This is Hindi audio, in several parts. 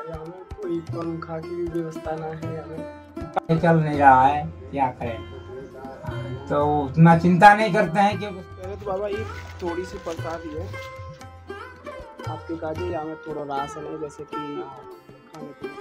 यहाँ में कोई पंखा की भी व्यवस्था ना है, हमें चल नहीं रहा है, क्या करें। तो उतना चिंता नहीं करते हैं कि पहले तो बाबा ये थोड़ी सी प्रसादी है आपके काजे, यहाँ में थोड़ा राशन है जैसे कि खाने पीने।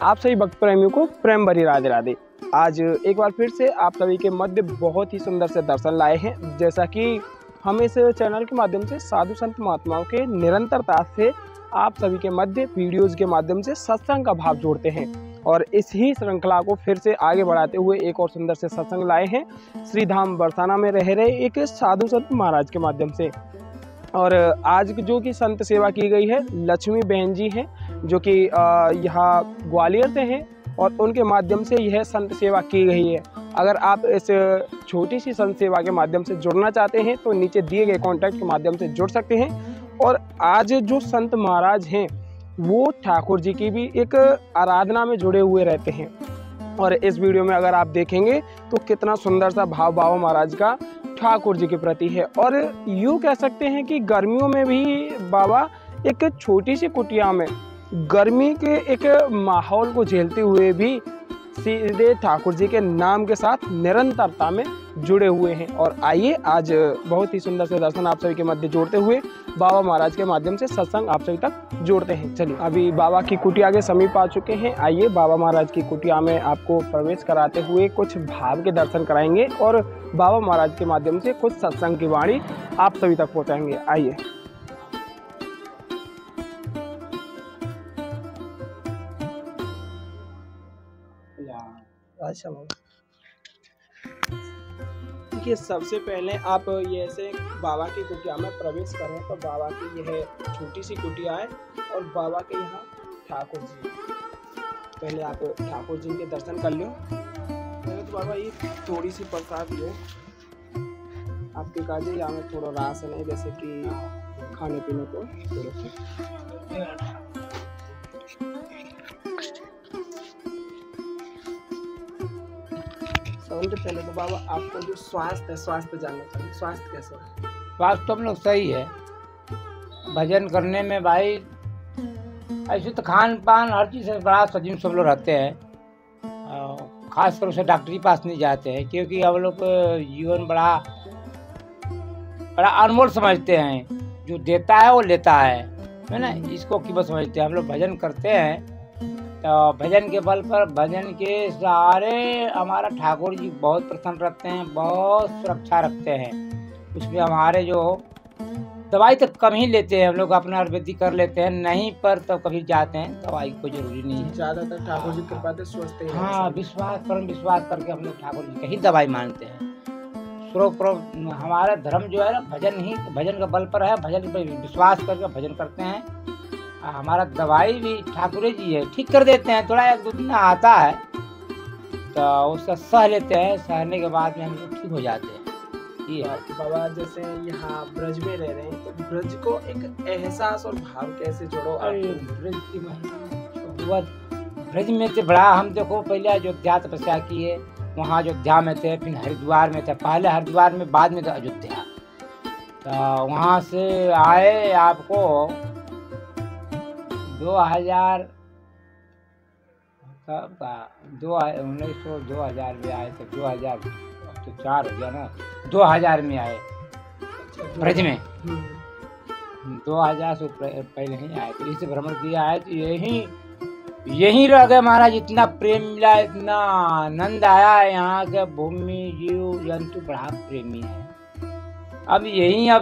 आप सभी भक्त प्रेमियों को प्रेम भरी राधे राधे। आज एक बार फिर से आप सभी के मध्य बहुत ही सुंदर से दर्शन लाए हैं। जैसा कि हम इस चैनल के माध्यम से साधु संत महात्माओं के निरंतरता से आप सभी के मध्य वीडियोज़ के माध्यम से सत्संग का भाव जोड़ते हैं और इस ही श्रृंखला को फिर से आगे बढ़ाते हुए एक और सुंदर से सत्संग लाए हैं श्री धाम बरसाना में रह रहे एक साधु संत महाराज के माध्यम से। और आज जो कि संत सेवा की गई है, लक्ष्मी बहन जी हैं जो कि यहाँ ग्वालियर से हैं और उनके माध्यम से यह संत सेवा की गई है। अगर आप इस छोटी सी संत सेवा के माध्यम से जुड़ना चाहते हैं तो नीचे दिए गए कॉन्टैक्ट के माध्यम से जुड़ सकते हैं। और आज जो संत महाराज हैं वो ठाकुर जी की भी एक आराधना में जुड़े हुए रहते हैं और इस वीडियो में अगर आप देखेंगे तो कितना सुंदर सा भाव बाबा महाराज का ठाकुर जी के प्रति है। और यूँ कह सकते हैं कि गर्मियों में भी बाबा एक छोटी सी कुटिया में गर्मी के एक माहौल को झेलते हुए भी सीधे ठाकुर जी के नाम के साथ निरंतरता में जुड़े हुए हैं। और आइए आज बहुत ही सुंदर से दर्शन आप सभी के मध्य जोड़ते हुए बाबा महाराज के माध्यम से सत्संग आप सभी तक जोड़ते हैं। चलिए अभी बाबा की कुटिया के समीप आ चुके हैं। आइए बाबा महाराज की कुटिया में आपको प्रवेश कराते हुए कुछ भाव के दर्शन कराएंगे और बाबा महाराज के माध्यम से कुछ सत्संग की वाणी आप सभी तक पहुँचाएंगे। आइए। अच्छा देखिए, सबसे पहले आप ये ऐसे बाबा की कुटिया में प्रवेश करें तो बाबा की यह छोटी सी कुटिया है और बाबा के यहाँ ठाकुर जी। पहले आप ठाकुर जी के दर्शन कर लो। पहले तो बाबा ये थोड़ी सी प्रसाद है आपके काजे, यहाँ में थोड़ा राशन है जैसे कि खाने पीने को। सबसे पहले तो बाबा आपको जो स्वास्थ्य है, स्वास्थ्य जानना चाहिए। स्वास्थ्य कैसा है? स्वास्थ्य तो हम लोग सही है। भजन करने में भाई ऐसे तो खान पान हर चीज़ से बड़ा सजीव सब लोग रहते हैं। खासकर उसे डॉक्टरी पास नहीं जाते हैं क्योंकि हम लोग जीवन बड़ा अनमोल समझते हैं। जो देता है वो लेता है ना, इसको कीमत समझते हैं। हम लोग भजन करते हैं तो भजन के बल पर, भजन के सहारे हमारा ठाकुर जी बहुत प्रसन्न रखते हैं, बहुत सुरक्षा रखते हैं। उसमें हमारे जो दवाई तो कम ही लेते हैं, हम लोग अपना आयुर्वेदिक कर लेते हैं, नहीं पर तो कभी जाते हैं, दवाई कोई जरूरी नहीं है। ज़्यादातर ठाकुर जी कृपा से स्वस्थ हैं। हाँ, विश्वास परम विश्वास करके हम लोग ठाकुर जी का ही दवाई मानते हैं। हमारा धर्म जो है ना भजन का बल पर है। भजन पर विश्वास करके भजन करते हैं। हमारा दवाई भी ठाकुर जी है, ठीक कर देते हैं। थोड़ा एक दो दिन आता है तो उसका सह लेते हैं, सहने के बाद में हम लोग ठीक हो जाते हैं। ये है बाबा। जैसे यहाँ ब्रज में रह रहे हैं तो ब्रज को एक एहसास और भाव कैसे जोड़ो? ब्रज में तो बड़ा हम देखो, पहले अयोध्या तपस्या किए, वहाँ अयोध्या में थे, फिर हरिद्वार में थे। पहले हरिद्वार में, बाद में तो अयोध्या। तो वहाँ से आए आपको 2000 2000 में आए थे। 2000 तो 4 हो गया ना, 2000 में आए ब्रज में। 2000 से पहले नहीं आए तो इसे भ्रमण किया है तो यही रह गए महाराज। इतना प्रेम मिला, इतना आनंद आया है। यहाँ के भूमि जीव जंतु बड़ा प्रेमी है। अब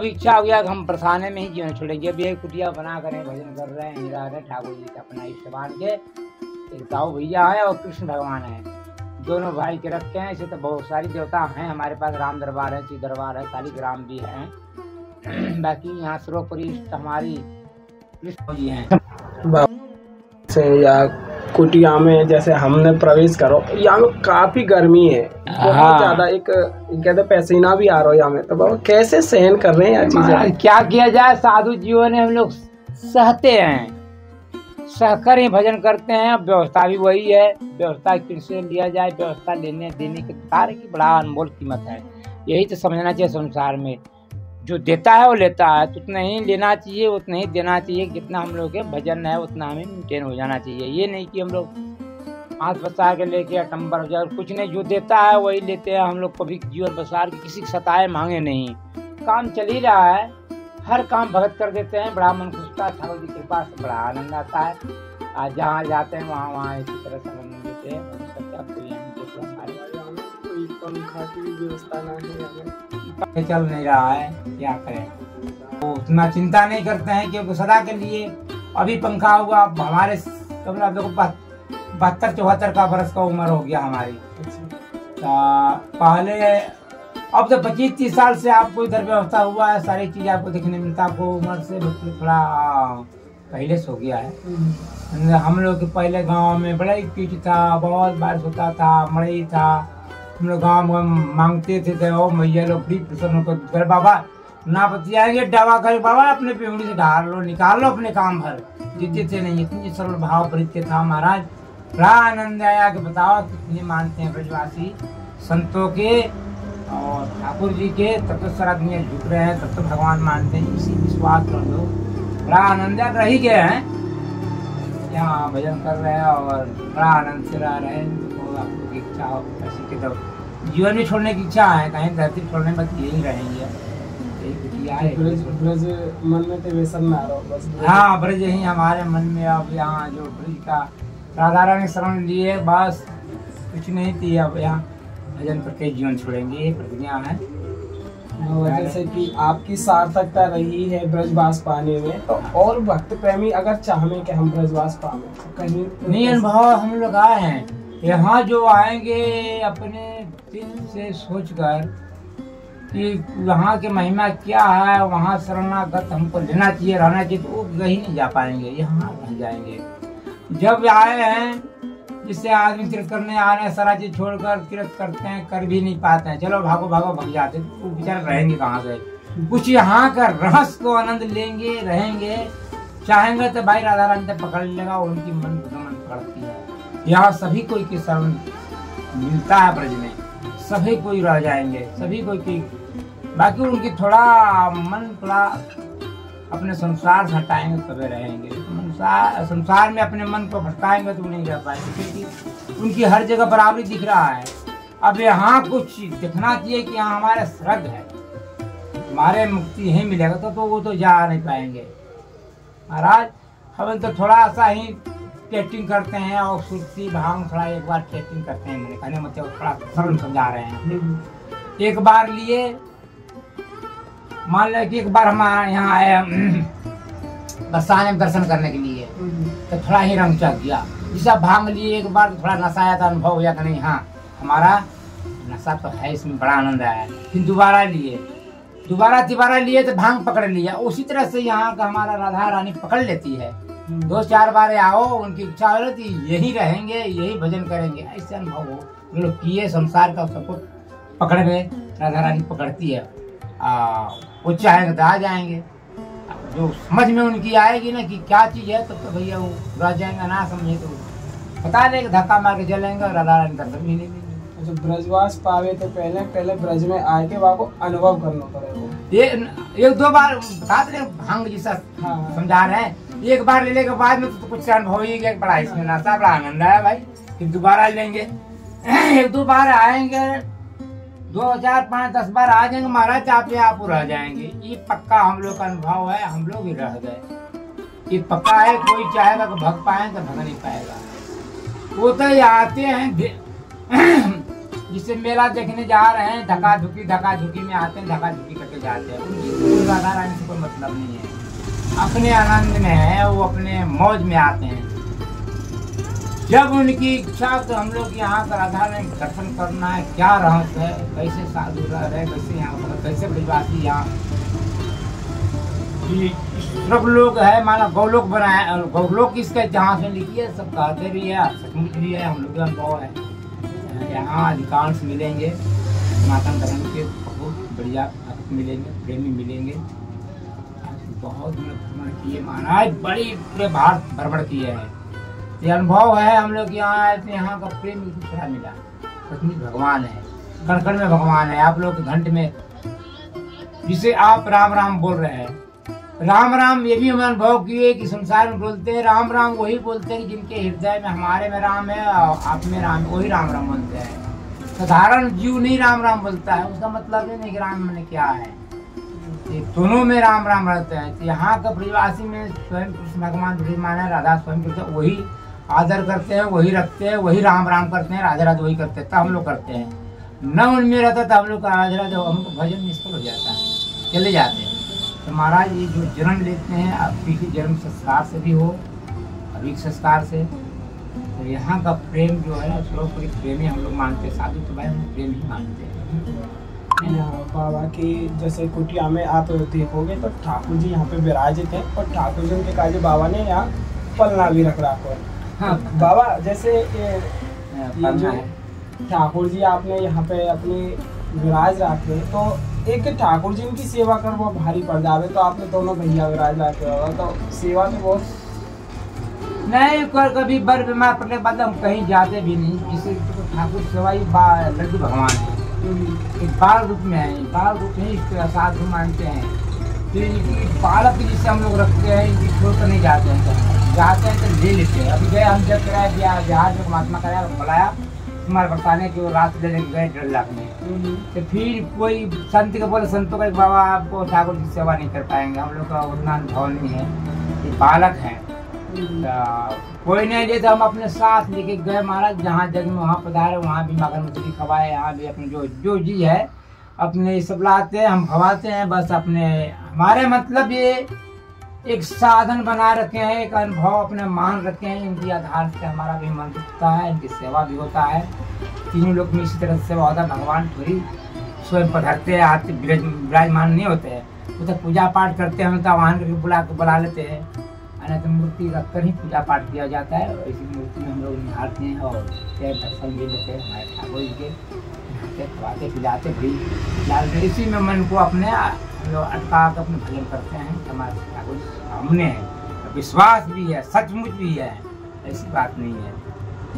इच्छा हो गया कि हम बरसाने में ही जीवन छोड़ेंगे। अब यही कुटिया बना कर भजन कर रहे हैं, रह रहे ठाकुर जी का अपना इष्ट मान के। एक ताऊ भैया है और कृष्ण भगवान है, दोनों भाई के रखे हैं। इसे तो बहुत सारी देवता हैं हमारे पास। राम दरबार है, शिव दरबार है, शालिग्राम भी है। बाकी यहाँ सर्वोपरि हमारी कृष्ण जी हैं। या कुटिया में जैसे हमने प्रवेश करो, यहाँ में काफी गर्मी है, बहुत ज्यादा। एक कहते पसीना भी आ रहा है यहाँ में। तो बाबा कैसे सहन कर रहे हैं यार चीजें? क्या किया जाए, साधु जीवन है, हम लोग सहते हैं। सहकर ही भजन करते हैं। व्यवस्था भी वही है, व्यवस्था किससे लिया जाए, व्यवस्था लेने देने के कार्य की बड़ा अनमोल कीमत है। यही तो समझना चाहिए संसार में, जो देता है वो लेता है, तो उतना ही लेना चाहिए, उतना ही देना चाहिए। जितना हम लोग के भजन है उतना हमें मेंटेन हो जाना चाहिए। ये नहीं कि हम लोग हाथ बचा के लेके अटम्बर हो जाए, कुछ नहीं, जो देता है वही लेते हैं। हम लोग कभी जीवन बसार के किसी की सताए मांगे नहीं, काम चल ही रहा है, हर काम भगत कर देते हैं, बड़ा मन खुशता है। ठाकुर जी की कृपा से बड़ा आनंद आता है। आज जहाँ जाते हैं वहाँ इसी तरह से आनंद देते हैं। कोई पंखा की व्यवस्था ना है, चल नहीं रहा है, क्या करें, वो उतना चिंता नहीं करते हैं क्योंकि सदा के लिए अभी पंखा हुआ। हमारे कमला देखो 72-74 का बरस का उम्र हो गया हमारी। पहले अब तो 25-30 साल से आपको इधर व्यवस्था हुआ है, सारी चीज आपको देखने मिलता है। आपको उम्र से थोड़ा पहले से हो गया है। हम लोग के पहले गांव में बड़ा ही कीच था, बहुत बारिश होता था, मड़ई था। हम लोग गाँव में मांगते थे ओ मैया लोग बड़ी प्रसन्न होकर बाबा ना बतियाएंगे, दवा कर बाबा अपने पेवड़ी से ढाल लो, निकाल लो अपने काम भर। जीते थे नहीं, इतनी सरल भाव परित्य था महाराज। बड़ा आनंद आया कि बताओ कितने मानते हैं ब्रजवासी संतों के और ठाकुर जी के। तब तो सारा दुनिया झुक रहे हैं, तब तो भगवान मानते हैं, इसी विश्वास कर लो। बड़ा आनंद रह गए हैं, यहाँ भजन कर रहे हैं और बड़ा आनंद से रह रहे हैं। तो आप लोग की इच्छा हो ऐसी के तो जीवन भी छोड़ने की इच्छा है, कहीं धरती छोड़ने में यही रहेंगे, ब्रज मन में तो वैसा ना रहो बस। हाँ, ब्रज ही हमारे मन में। अब यहाँ जो ब्रज का राधा रानी शरण लिए, बस कुछ नहीं थी। अब यहाँ भजन करके जीवन छोड़ेंगे, ये प्रतिज्ञा है। जैसे कि आपकी सार्थकता रही है ब्रजवास पाने में, तो और भक्त प्रेमी अगर चाहें कि हम ब्रजवास पावे तो कहीं नहीं अनुभव हम लोग आए हैं। यहाँ जो आएंगे अपने दिल से सोचकर कि वहाँ की महिमा क्या है, वहाँ शरणागत हमको लेना चाहिए, रहना चाहिए, तो वो कहीं नहीं जा पाएंगे, यहाँ रह जाएंगे। जब आए हैं, जिससे आदमी तीर्थ करने आ रहे हैं, सारा चीज छोड़कर तीर्थ करते हैं, कर भी नहीं पाते हैं, चलो भागो भागो भग जाते, तो बेचारे रहेंगे कहाँ से। कुछ यहाँ का रहस्य को आनंद लेंगे, रहेंगे, चाहेंगे तो भाई राधा रानी तक पकड़ लेगा, उनकी मन पकड़ती है। यहाँ सभी कोई की शरण मिलता है ब्रज में, सभी कोई रह जाएंगे, सभी कोई की। बाकी उनकी थोड़ा मन थोड़ा अपने संसार से हटाएंगे तबे रहेंगे। संसार में अपने मन को भटकाएंगे तो नहीं रह पाएंगे, क्योंकि उनकी हर जगह बराबरी दिख रहा है। अब यहाँ कुछ दिखना चाहिए कि यहाँ हमारे स्वर्ग है, हमारे मुक्ति यही मिलेगा, तो वो तो जा नहीं पाएंगे महाराज। हम तो थोड़ा सा ही टेस्टिंग करते हैं और सुर्ती भांग थोड़ा एक बार टेस्टिंग करते हैं, मैंने कहने मतलब थोड़ा सरल समझा रहे हैं। एक बार लिए, मान लो कि एक बार हम यहाँ आए बरसाने में दर्शन करने के लिए, तो थोड़ा ही रंग चढ़ गया। जैसा भांग लिए एक बार, तो थोड़ा नशा आया था, अनुभव हो गया कि नहीं हाँ हमारा नशा तो है, इसमें बड़ा आनंद आया। फिर दोबारा लिए, दोबारा लिए तो भांग पकड़ लिया। उसी तरह से यहाँ का हमारा राधा रानी पकड़ लेती है। 2-4 बार आओ, उनकी इच्छा हो रही थी यही रहेंगे, यही भजन करेंगे, ऐसे अनुभव हो लोग किए। संसार का सबको पकड़ गए, राधा रानी पकड़ती है, वो चाहेंगे तो आ जाएंगे। जो समझ में उनकी आएगी ना कि क्या चीज है, तब तो भैया वो रह जाएंगे, ना समझे तो बता देंगे, धक्का मार के चलेंगे और राधा रानी दर्शन भी नहीं देंगे। अच्छा, ब्रजवास पावे तो पहले ब्रज में आए के बाबू अनुभव करना पड़ेगा। एक 2 बार बात नहीं, भांग जैसा समझा रहे हैं। एक बार लेने के बाद में तो कुछ अनुभव ही गया, बड़ा इसमें नाश्ता बड़ा आनंद आया भाई। फिर दोबारा लेंगे, 1-2 बार आएंगे, 2, 4, 5, 10 बार आ जाएंगे महाराज, आप रह जाएंगे। ये पक्का हम लोग का अनुभव है, हम लोग ही रह गए। ये पक्का है, कोई चाहेगा कि भग पाए तो भग नहीं पाएगा। वो तो आते हैं जिससे मेला देखने जा रहे हैं, धक्का धुकी में आते हैं, धक्का धुकी करके जाते हैं। उनकी राधा रानी से कोई मतलब नहीं है, अपने आनंद में है, वो अपने मौज में आते हैं। जब उनकी इच्छा तो हम लोग यहाँ का राधा रानी दर्शन करना है, क्या रहस्य है, कैसे साधु रह रहे, कैसे यहाँ कैसे ब्रजवासी यहाँ सब लोग है, माना गौलोक बनाया। गौलोक इसका जहाँ से लिखी है, सब कहते भी है, सचमुच भी है, हम लोग का अनुभव है। यहाँ अधिकांश मिलेंगे सनातन धर्म के बहुत बढ़िया भक्त मिलेंगे, प्रेमी मिलेंगे। बहुत भ्रमण किए महाराज, बड़ी पूरे भारत भ्रमण किए हैं। ये अनुभव है, हम लोग यहाँ आए थे, यहाँ का प्रेम दूसरा मिला। सचमुच भगवान है, कण कण में भगवान है। आप लोग के घंट में जिसे आप राम राम बोल रहे हैं, राम राम ये भी हम अनुभव किए कि संसार में बोलते हैं राम राम, वही बोलते हैं जिनके हृदय में हमारे में राम है और आप में राम, वही राम राम बोलते हैं। साधारण जीव नहीं राम राम बोलता है, उसका मतलब ये नहीं कि राम मैंने क्या है, ये दोनों में राम राम रहते हैं। तो यहाँ का ब्रजवासी में स्वयं कृष्ण भगवान विराजमान है, राधा स्वयं कृष्ण वही आदर करते हैं, वही रखते हैं, वही राम राम करते हैं, राधे राधे वही करते हैं, तब हम लोग करते हैं। न उनमें रहता तो हम लोग का राधे राधे हमको भजन निष्फल हो जाता है, चले जाते हैं। तो महाराज ये जो जन्म लेते हैं, अभी के जन्म संस्कार से भी हो, अभी के संस्कार से, तो यहाँ का प्रेम जो है सर्वोपरि प्रेमी हम लोग मानते हैं। साधु तो भाई हम प्रेम ही मानते हैं। यहाँ बाबा की जैसे कुटिया में आप देखोगे तो ठाकुर जी यहाँ पे विराजित हैं और ठाकुर जी के काजे बाबा ने यहाँ पलना भी रख रखा है। हाँ बाबा जैसे ये जो ठाकुर जी आपने यहाँ पे अपनी विराज रखे, तो एक ठाकुर जी की सेवा कर वो भारी पड़ जावे, तो आपने दोनों भैया विराज रखे होगा, तो सेवा तो बहुत नहीं कर। कभी बर बीमार पड़ने के बाद हम कहीं जाते भी नहीं, जिसे तो ठाकुर सेवा ही लड्डू भगवान है, एक बाल रूप में है, बाल रूप में इसके साधु मानते हैं। तो बालक जिसे हम लोग रखते हैं, इनकी छोड़कर नहीं जाते हैं, जाते हैं तो ले लेते हैं। अभी गए हम जब कराया बिहार में महात्मा कराया बुलाया तुम्हारे बताने की, वो रात लेने गए 1.5 लाख में। तो फिर कोई संत के बोले, संतों का बाबा आपको ठाकुर की सेवा नहीं कर पाएंगे, हम लोग का उतना अनुभव नहीं है, ये बालक है। कोई नहीं ले, तो हम अपने साथ लेके गए महाराज, जहाँ जगह में वहाँ पधारे, वहाँ भी मगर मछली खवाए, यहाँ भी अपने जो चीज है अपने सब लाते हैं, हम खवाते हैं। बस अपने हमारे मतलब ये एक साधन बना रखे हैं, एक अनुभव अपने मान रखे हैं, इनकी आधार से हमारा भी मन रुकता है, इनकी सेवा भी होता है। तीनों लोग में इसी तरह से सेवा होता है। भगवान थोड़ी स्वयं पधारते हैं, आते विराजमान नहीं होते हैं, वो तो पूजा पाठ करते हैं, हम तो आह्वान करके बुला लेते हैं, तो मूर्ति रखकर ही पूजा पाठ किया जाता है। और इसी मूर्ति में हम लोग निहारते हैं और दर्शन भी लेते हैं हमारे ठाकुर जी के, खवाते पिलाते भी, इसी में मन को अपने हम लोग अटका कर अपने भजन करते हैं। हमारे ठाकुर जी सामने है, विश्वास भी है, सचमुच भी है, ऐसी बात नहीं है,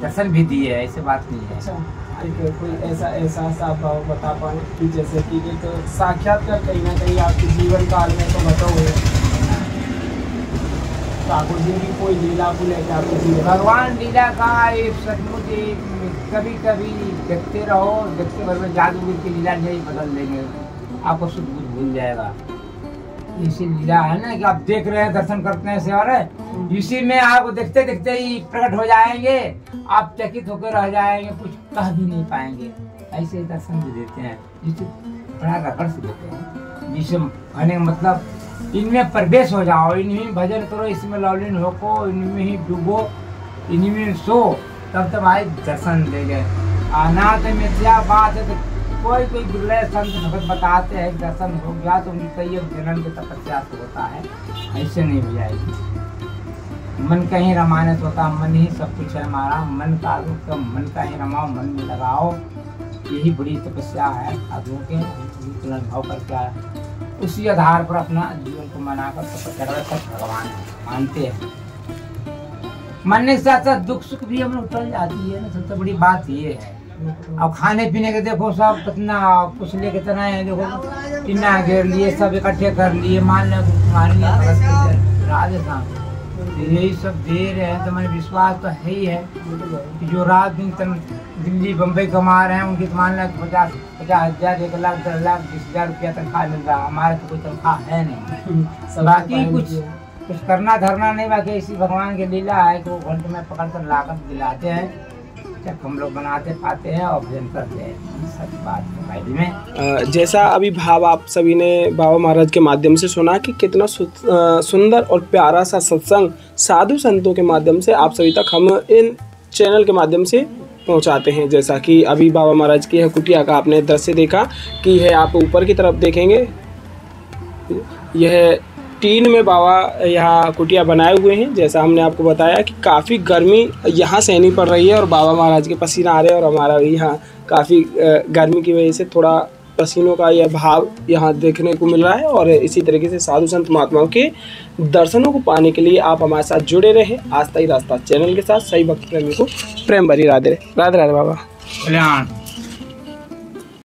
दर्शन भी दिए है, ऐसी बात नहीं है। कोई ऐसा आप बता पाए कि जैसे कि एक साक्षात्कार कहीं ना कहीं आपके जीवन काल में तो बता हुए ठाकुर जी की कोई लीला को लेकर आपको जीवन भगवान लीला का एक सचमुच कभी कभी देखते रहो, देखते भर में जादूगर की लीला नहीं बदल देंगे, आपको सब कुछ भूल जाएगा। इसी लीला है ना कि आप देख रहे हैं, दर्शन करते हैं सेवा रहे, इसी में आपको देखते देखते ही प्रकट हो जाएंगे, आप चकित होकर रह जाएंगे, कुछ कह भी नहीं पाएंगे। ऐसे दर्शन भी देते हैं, जिसे बड़ा रगड़ से देते हैं, जिसे कहने का मतलब इनमें प्रवेश हो जाओ, इनमें भजन करो, इसमें लौलीन होको, इनमें ही डूबो, इनमें सो, तब तक भाई दर्शन दे गए। अनाथ मिथ्या बात है, तो कोई दुर्लभ संत भगत बताते हैं दर्शन हो गया तो उनकी कई जन्म की तपस्या से होता है, ऐसे नहीं हो जाएगी। मन का ही रमानत होता, मन ही सब कुछ है हमारा, मन का तो मन का ही रमाओ, मन में लगाओ, यही बड़ी तपस्या है साधुओं के, अनुभव करके आया। उसी आधार पर अपना जीवन को मनाकर तपस्या भगवान मानते हैं। मानने के साथ साथ दुख सुख भी हम लोग टल जाती है ना, सबसे बड़ी बात ये है। अब खाने पीने के देखो सब कितना कुछ लेके तना है, देखो टिन्ना घेर लिए, सब इकट्ठे कर लिए, मान लो तुम्हारे लिए राधे श्याम, यही सब दे रहे हैं, तो मैंने विश्वास तो है ही है कि जो रात दिन दिल्ली बम्बई कमा रहे हैं, उनकी तो मान लो 50,000 1 लाख 10 लाख 20,000 रुपया तनख्वाह मिल रहा है, हमारे तो कोई तनख्वाह है नहीं। बाकी कुछ करना धरना नहीं, बाकी इसी भगवान की लीला है कि वो घंटे में पकड़ कर लागत दिलाते हैं, जब हम लोग बनाते पाते हैं और भजन करते हैं। सच बात है भाई में। जैसा अभी भाव आप सभी ने बाबा महाराज के माध्यम से सुना कि कितना सुंदर और प्यारा सा सत्संग साधु संतों के माध्यम से आप सभी तक हम इन चैनल के माध्यम से पहुंचाते हैं। जैसा कि अभी बाबा महाराज की कुटिया का आपने दृश्य देखा कि है, आप ऊपर की तरफ देखेंगे, यह टीन में बाबा यहाँ कुटिया बनाए हुए हैं। जैसा हमने आपको बताया कि काफ़ी गर्मी यहाँ सहनी पड़ रही है और बाबा महाराज के पसीना आ रहे हैं, और हमारा भी यहाँ काफ़ी गर्मी की वजह से थोड़ा पसीनों का यह भाव यहाँ देखने को मिल रहा है। और इसी तरीके से साधु संत महात्माओं के दर्शनों को पाने के लिए आप हमारे साथ जुड़े रहें आस्था ही रास्ता चैनल के साथ। सही भक्त प्रेमी को प्रेम भरी राधे राधे। राधे राधे बाबा। कल्याण।